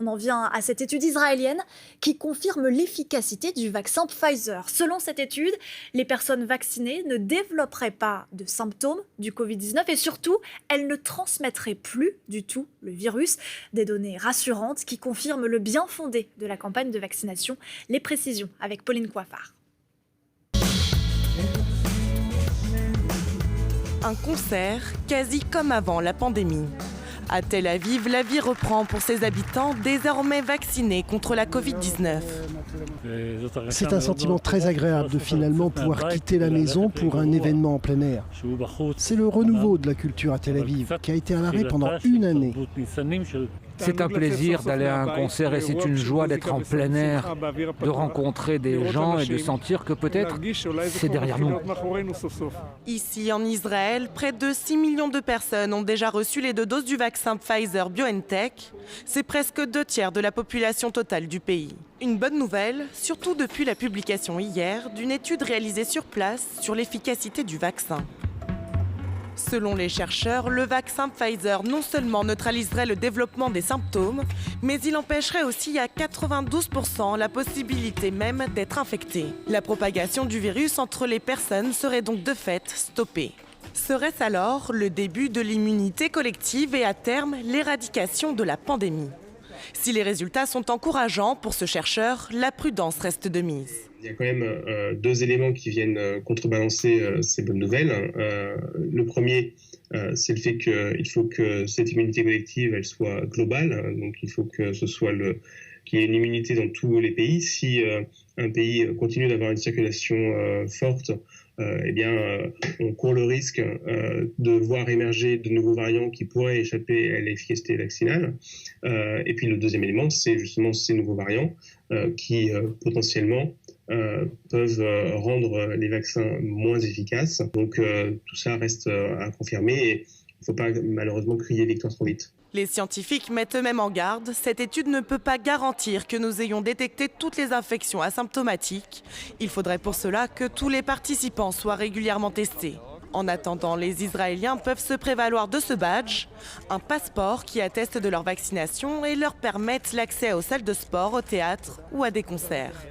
On en vient à cette étude israélienne qui confirme l'efficacité du vaccin Pfizer. Selon cette étude, les personnes vaccinées ne développeraient pas de symptômes du Covid-19 et surtout, elles ne transmettraient plus du tout le virus. Des données rassurantes qui confirment le bien fondé de la campagne de vaccination. Les précisions avec Pauline Coiffard. Un concert quasi comme avant la pandémie. À Tel Aviv, la vie reprend pour ses habitants désormais vaccinés contre la Covid-19. C'est un sentiment très agréable de finalement pouvoir quitter la maison pour un événement en plein air. C'est le renouveau de la culture à Tel Aviv qui a été à l'arrêt pendant une année. C'est un plaisir d'aller à un concert et c'est une joie d'être en plein air, de rencontrer des gens et de sentir que peut-être c'est derrière nous. Ici en Israël, près de 6 millions de personnes ont déjà reçu les 2 doses du vaccin Pfizer-BioNTech. C'est presque 2 tiers de la population totale du pays. Une bonne nouvelle, surtout depuis la publication hier d'une étude réalisée sur place sur l'efficacité du vaccin. Selon les chercheurs, le vaccin Pfizer non seulement neutraliserait le développement des symptômes, mais il empêcherait aussi à 92% la possibilité même d'être infecté. La propagation du virus entre les personnes serait donc de fait stoppée. Serait-ce alors le début de l'immunité collective et à terme l'éradication de la pandémie ? Si les résultats sont encourageants pour ce chercheur, la prudence reste de mise. Il y a quand même 2 éléments qui viennent contrebalancer ces bonnes nouvelles. Le premier, c'est le fait qu'il faut que cette immunité collective elle soit globale. Donc il faut que ce soit qu'il y ait une immunité dans tous les pays. Si un pays continue d'avoir une circulation forte, on court le risque de voir émerger de nouveaux variants qui pourraient échapper à l'efficacité vaccinale. Et puis le deuxième élément, c'est justement ces nouveaux variants qui potentiellement peuvent rendre les vaccins moins efficaces. Donc tout ça reste à confirmer et il ne faut pas malheureusement crier victoire trop vite. Les scientifiques mettent eux-mêmes en garde, cette étude ne peut pas garantir que nous ayons détecté toutes les infections asymptomatiques. Il faudrait pour cela que tous les participants soient régulièrement testés. En attendant, les Israéliens peuvent se prévaloir de ce badge, un passeport qui atteste de leur vaccination et leur permettent l'accès aux salles de sport, au théâtre ou à des concerts.